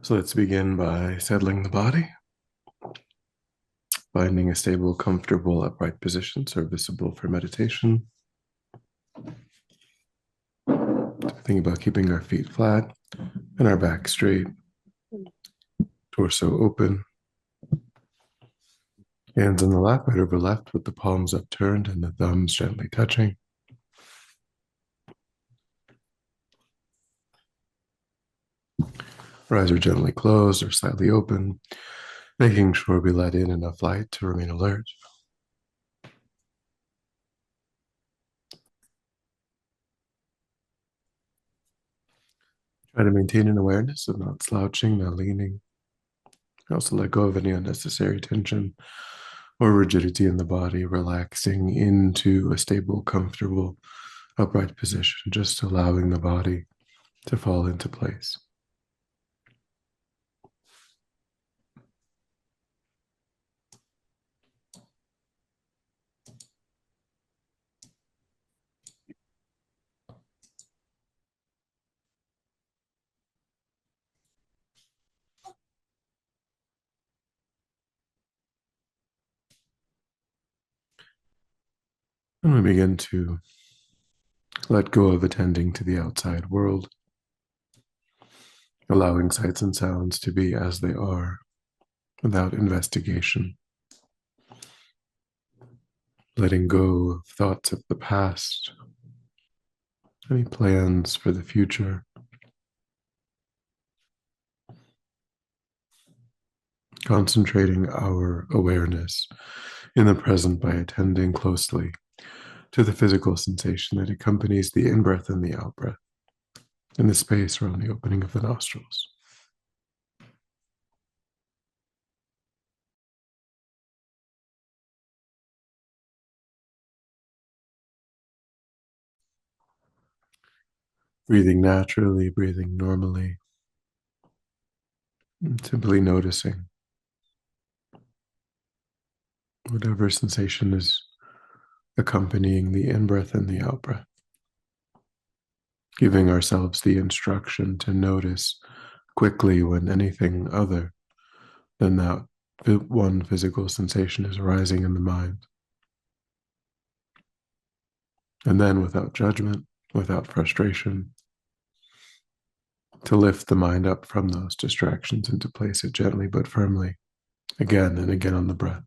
So let's begin by settling the body, finding a stable, comfortable, upright position serviceable for meditation. Think about keeping our feet flat and our back straight, torso open, hands on the lap, right over left with the palms upturned and the thumbs gently touching. Our eyes are gently closed or slightly open, making sure we let in enough light to remain alert. Try to maintain an awareness of not slouching, not leaning. Also let go of any unnecessary tension or rigidity in the body, relaxing into a stable, comfortable, upright position, just allowing the body to fall into place. And we begin to let go of attending to the outside world, allowing sights and sounds to be as they are without investigation, letting go of thoughts of the past, any plans for the future, concentrating our awareness in the present by attending closely to the physical sensation that accompanies the in-breath and the out-breath in the space around the opening of the nostrils. Breathing naturally, breathing normally, and simply noticing whatever sensation is accompanying the in-breath and the out-breath, giving ourselves the instruction to notice quickly when anything other than that one physical sensation is arising in the mind. And then without judgment, without frustration, to lift the mind up from those distractions and to place it gently but firmly again and again on the breath.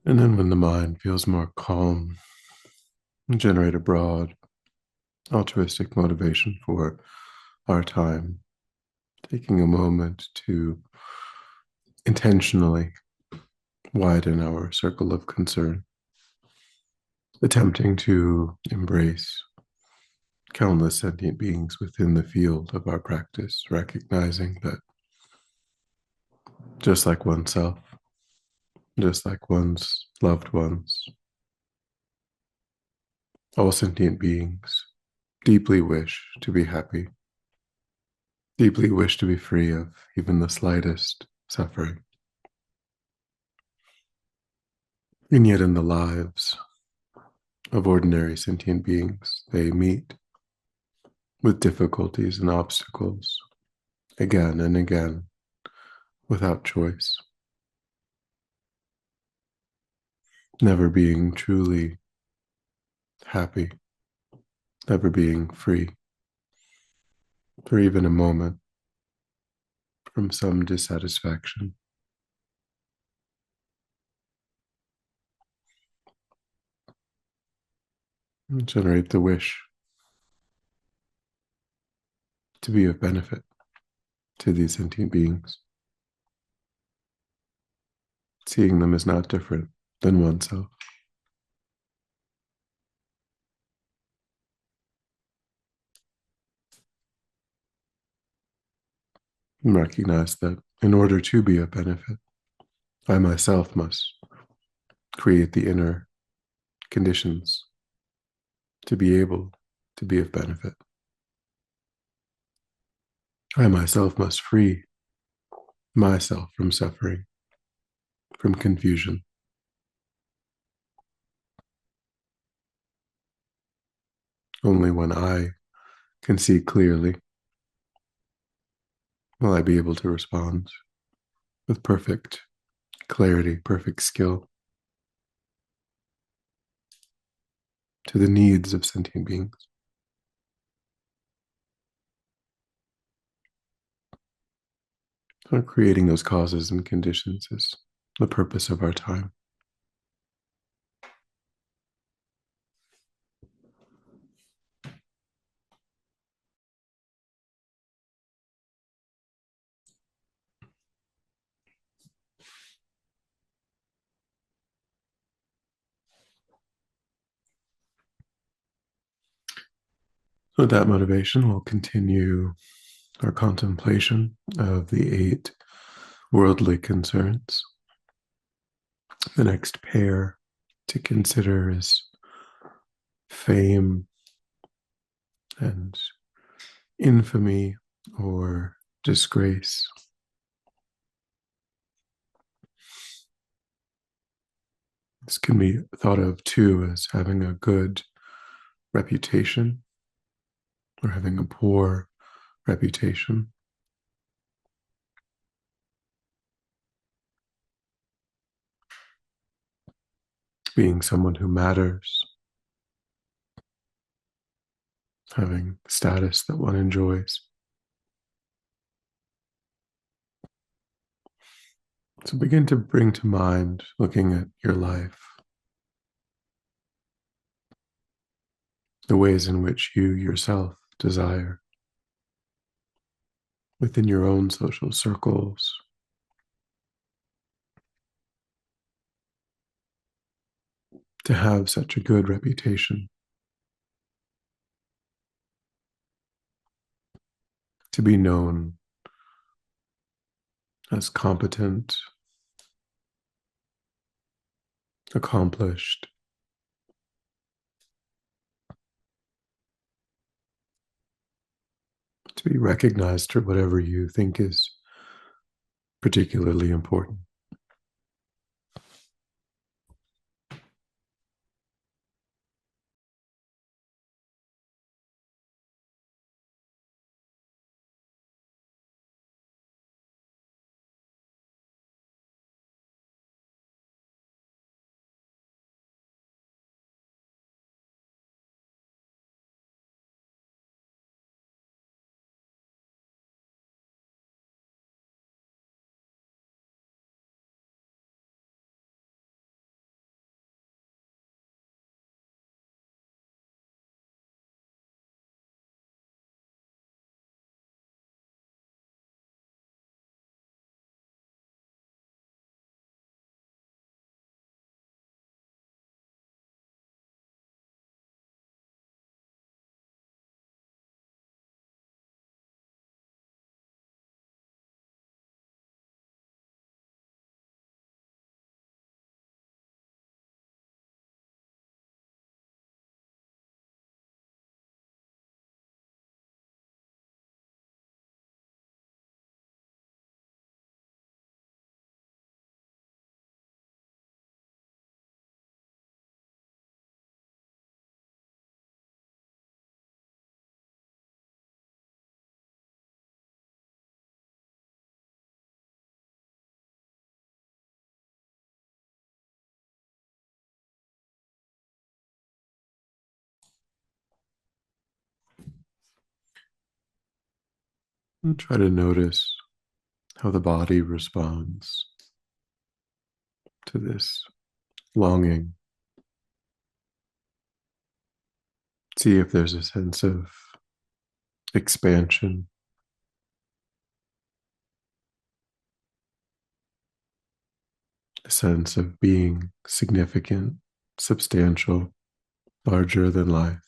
And then when the mind feels more calm, generate a broad altruistic motivation for our time, taking a moment to intentionally widen our circle of concern, attempting to embrace countless sentient beings within the field of our practice, recognizing that just like oneself, just like one's loved ones, all sentient beings deeply wish to be happy, deeply wish to be free of even the slightest suffering. And yet, in the lives of ordinary sentient beings, they meet with difficulties and obstacles again and again without choice, never being truly happy, never being free for even a moment from some dissatisfaction. And generate the wish to be of benefit to these sentient beings, seeing them as not different than oneself. And recognize that in order to be of benefit, I myself must create the inner conditions to be able to be of benefit. I myself must free myself from suffering, from confusion. Only when I can see clearly will I be able to respond with perfect clarity, perfect skill to the needs of sentient beings. So creating those causes and conditions is the purpose of our time. So with that motivation, we'll continue our contemplation of the 8 worldly concerns. The next pair to consider is fame and infamy or disgrace. This can be thought of too as having a good reputation or having a poor reputation. Being someone who matters, having status that one enjoys. So begin to bring to mind, looking at your life, the ways in which you yourself desire within your own social circles, to have such a good reputation, to be known as competent, accomplished, to be recognized for whatever you think is particularly important. And try to notice how the body responds to this longing. See if there's a sense of expansion, a sense of being significant, substantial, larger than life.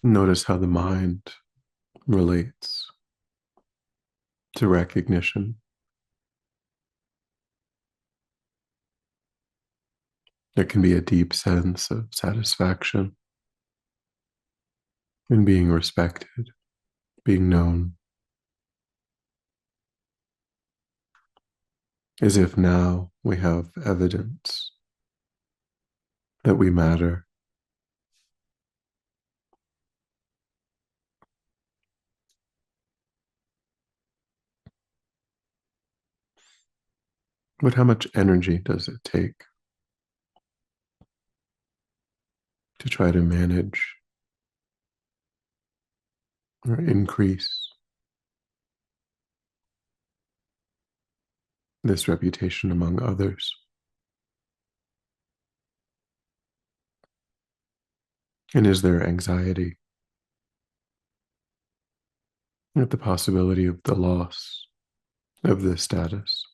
Notice how the mind relates to recognition. There can be a deep sense of satisfaction in being respected, being known, as if now we have evidence that we matter. But how much energy does it take to try to manage or increase this reputation among others? And is there anxiety at the possibility of the loss of this status?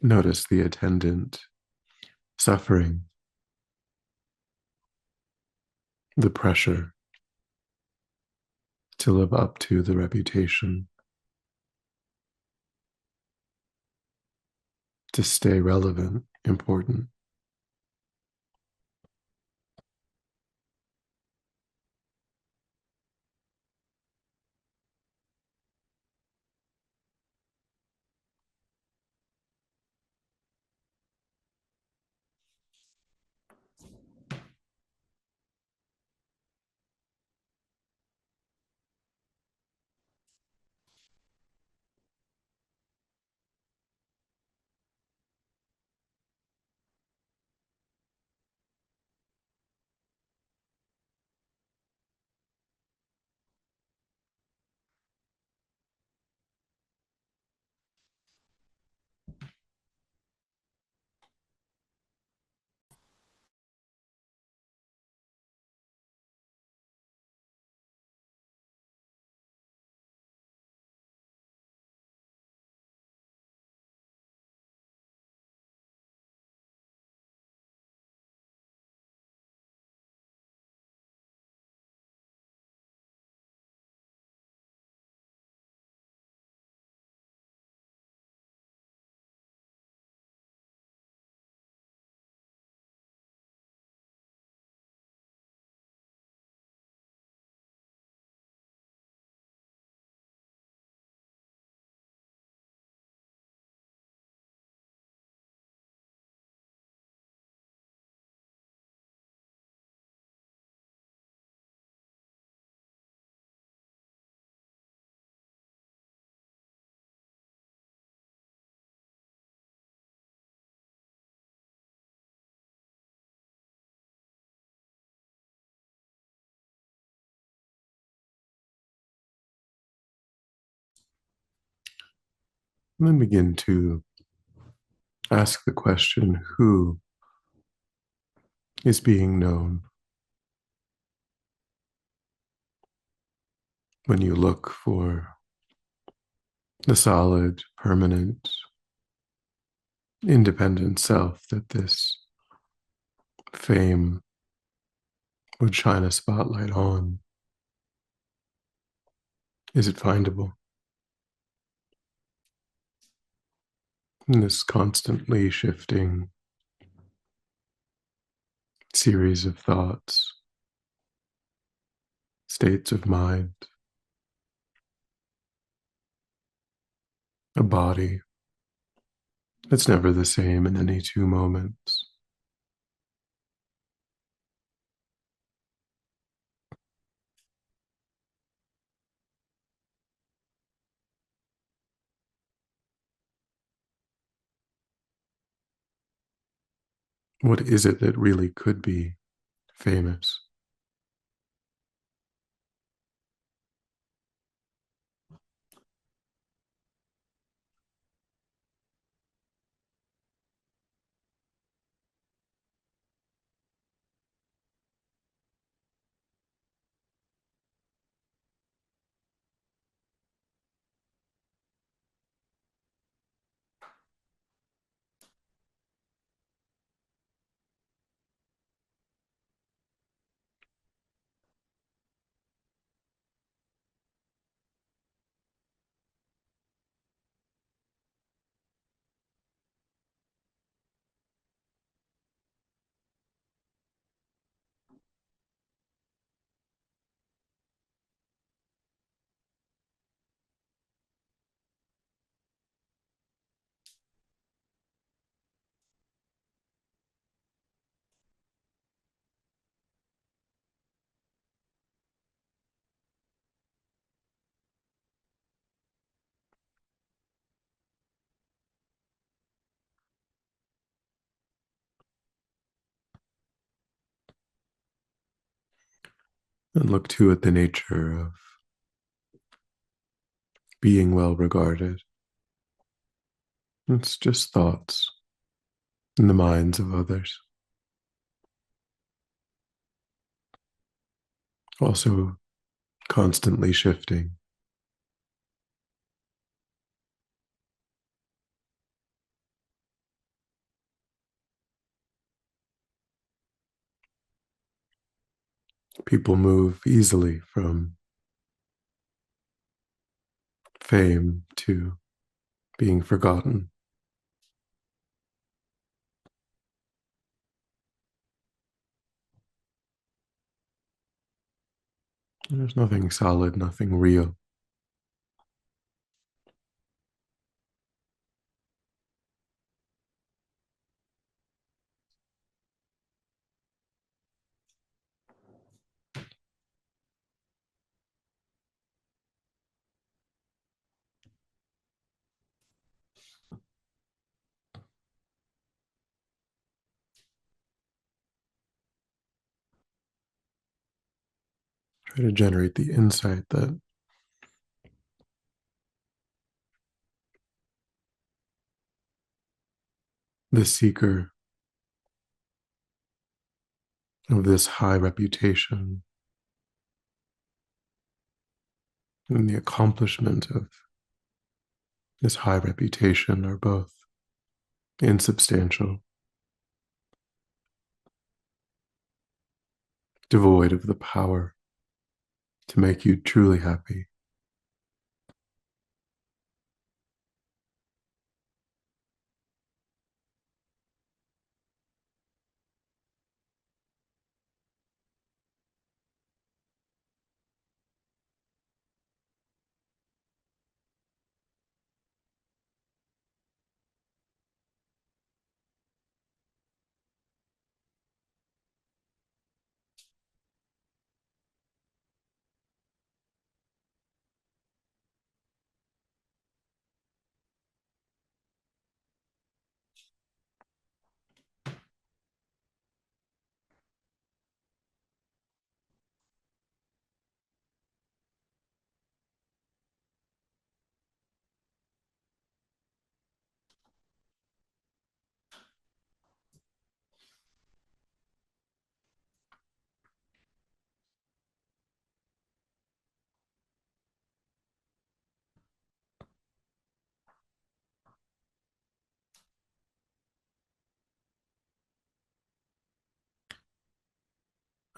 Notice the attendant suffering, the pressure to live up to the reputation, to stay relevant, important. And then begin to ask the question, who is being known? When you look for the solid, permanent, independent self that this fame would shine a spotlight on? Is it findable in this constantly shifting series of thoughts, states of mind, a body that's never the same in any two moments? What is it that really could be famous? And look too at the nature of being well regarded. It's just thoughts in the minds of others. Also, constantly shifting. People move easily from fame to being forgotten. There's nothing solid, nothing real. Try to generate the insight that the seeker of this high reputation and the accomplishment of this high reputation are both insubstantial, devoid of the power to make you truly happy.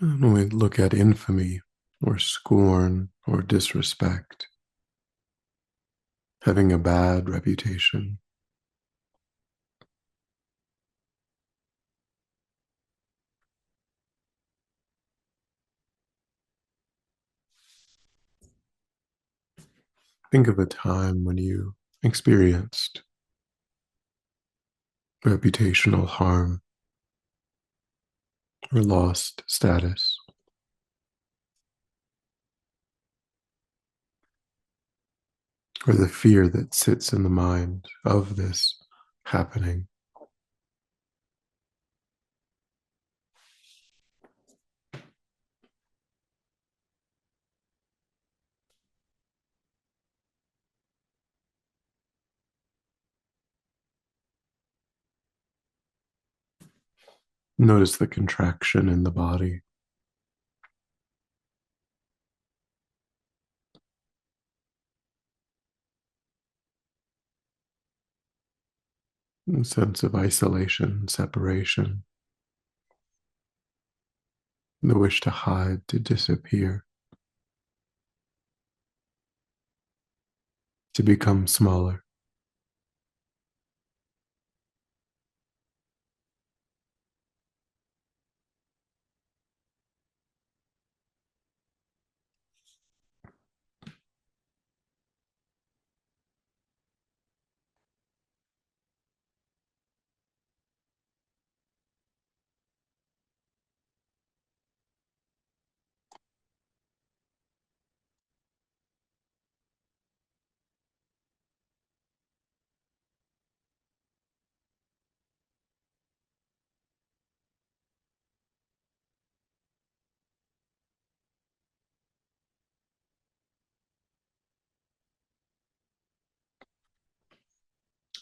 And when we look at infamy or scorn or disrespect, having a bad reputation, think of a time when you experienced reputational harm or lost status, or the fear that sits in the mind of this happening. Notice the contraction in the body, a sense of isolation, separation, the wish to hide, to disappear, to become smaller.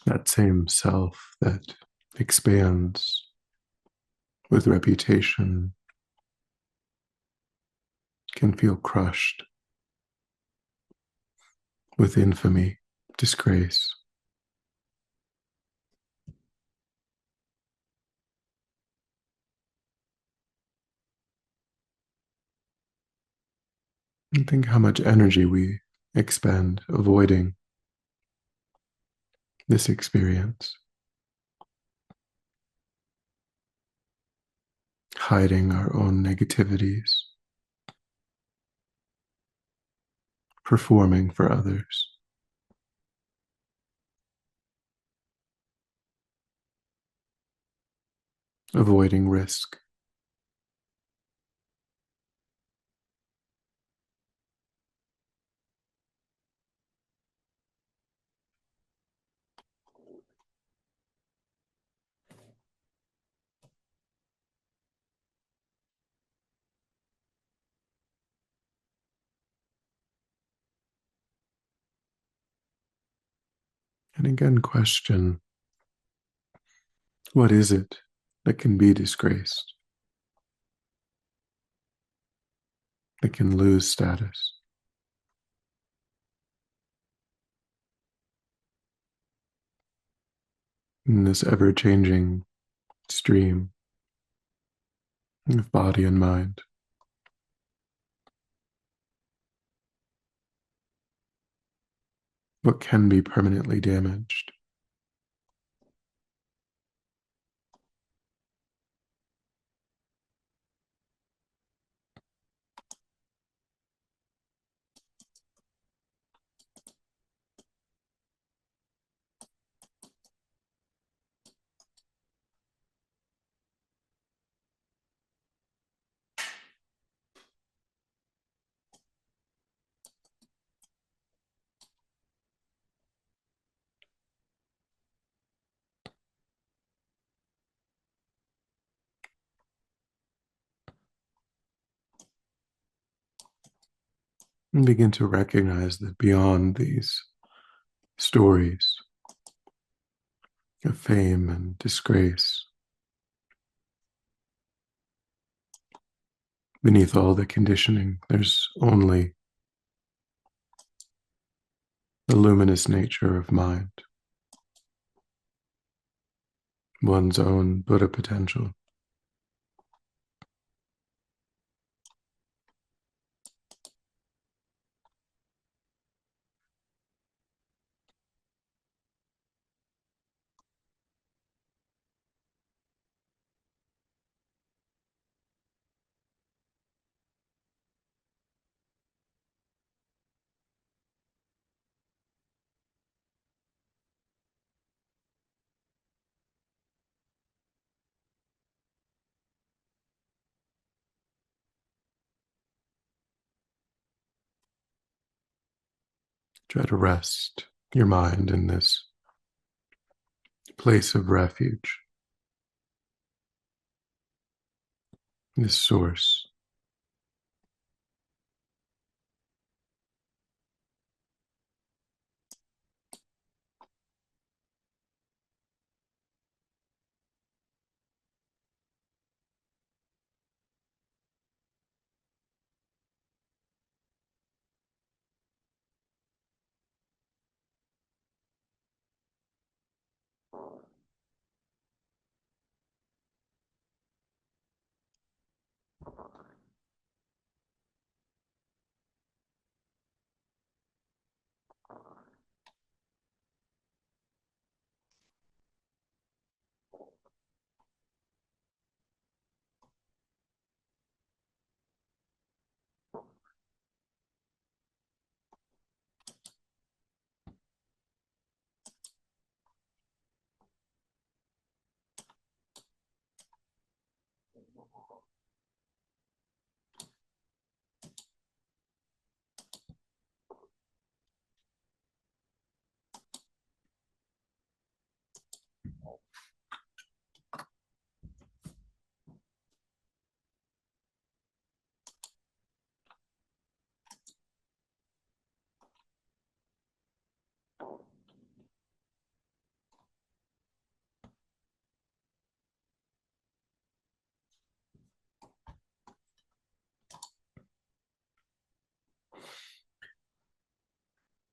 That same self that expands with reputation can feel crushed with infamy, disgrace. And think how much energy we expend avoiding this experience, hiding our own negativities, performing for others, avoiding risk. And again, question, what is it that can be disgraced, that can lose status? In this ever-changing stream of body and mind, what can be permanently damaged? And begin to recognize that beyond these stories of fame and disgrace, beneath all the conditioning, there's only the luminous nature of mind, one's own Buddha potential. Try to rest your mind in this place of refuge, this source.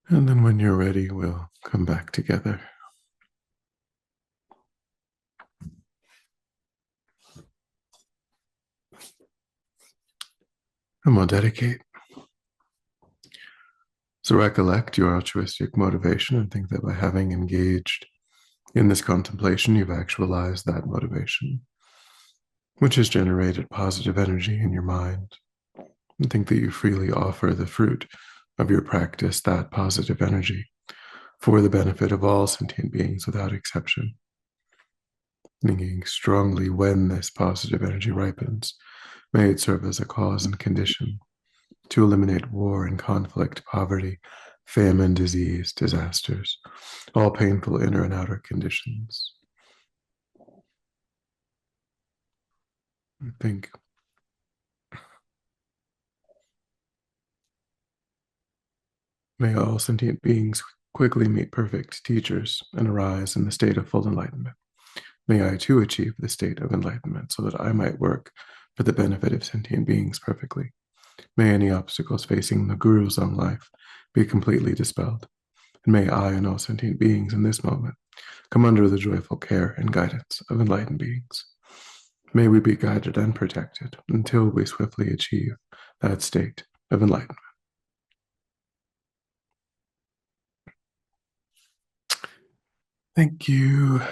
And then when you're ready, we'll come back together. And we'll dedicate. So recollect your altruistic motivation and think that by having engaged in this contemplation, you've actualized that motivation, which has generated positive energy in your mind. And think that you freely offer the fruit of your practice, that positive energy, for the benefit of all sentient beings without exception. Thinking strongly when this positive energy ripens, may it serve as a cause and condition to eliminate war and conflict, poverty, famine, disease, disasters, all painful inner and outer conditions. I think may all sentient beings quickly meet perfect teachers and arise in the state of full enlightenment. May I too achieve the state of enlightenment so that I might work for the benefit of sentient beings perfectly. May any obstacles facing the Ven.Losang life be completely dispelled. And may I and all sentient beings in this moment come under the joyful care and guidance of enlightened beings. May we be guided and protected until we swiftly achieve that state of enlightenment. Thank you.